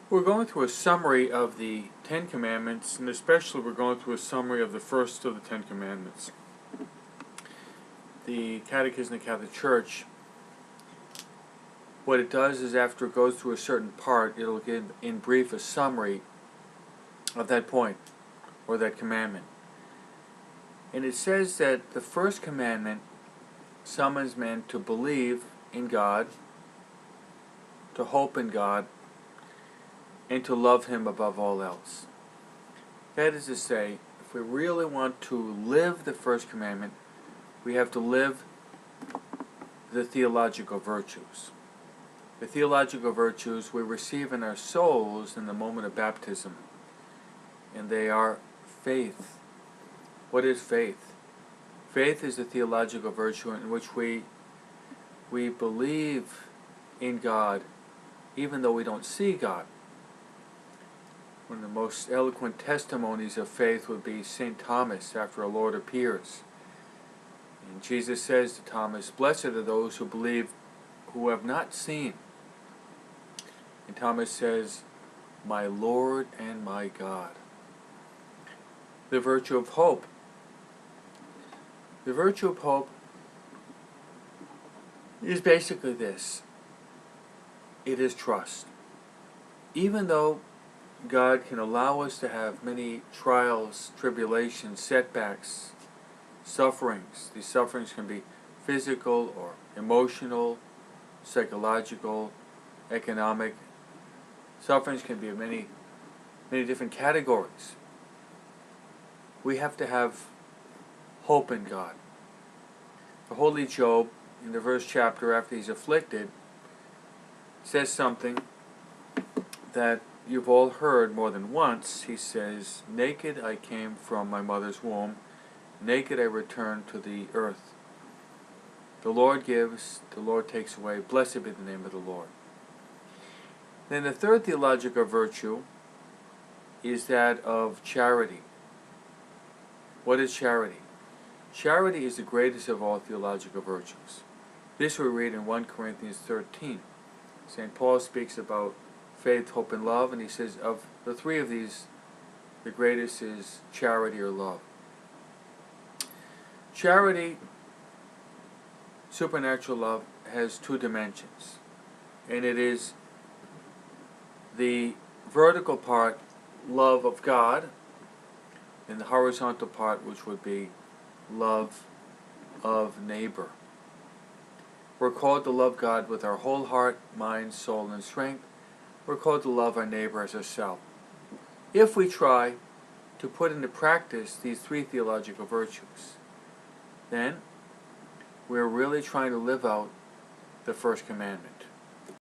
We're going through a summary of the Ten Commandments, and especially we're going through a summary of the first of the Ten Commandments. The Catechism of the Catholic Church, what it does is after it goes through a certain part, it'll give in brief a summary of that point, or that commandment. And it says that the first commandment summons men to believe in God, to hope in God, and to love Him above all else. That is to say, if we really want to live the first commandment, we have to live the theological virtues. The theological virtues we receive in our souls in the moment of baptism, and they are faith. What is faith? Faith is the theological virtue in which we believe in God even though we don't see God. One of the most eloquent testimonies of faith would be St. Thomas after our Lord appears. And Jesus says to Thomas, "Blessed are those who believe who have not seen." And Thomas says, "My Lord and my God." The virtue of hope. The virtue of hope is basically this. It is trust. Even though God can allow us to have many trials, tribulations, setbacks, sufferings. These sufferings can be physical or emotional, psychological, economic. Sufferings can be of many different categories. We have to have hope in God. The Holy Job, in the first chapter after he's afflicted, says something that you've all heard more than once. He says, "Naked I came from my mother's womb, naked I return to the earth. The Lord gives, the Lord takes away. Blessed be the name of the Lord." Then the third theological virtue is that of charity. What is charity? Charity is the greatest of all theological virtues. This we read in 1 Corinthians 13. St. Paul speaks about faith, hope, and love, and he says of the three of these, the greatest is charity or love. Charity, supernatural love, has two dimensions, and it is the vertical part, love of God, and the horizontal part, which would be love of neighbor. We're called to love God with our whole heart, mind, soul, and strength. We're called to love our neighbor as ourselves. If we try to put into practice these three theological virtues, then we're really trying to live out the first commandment.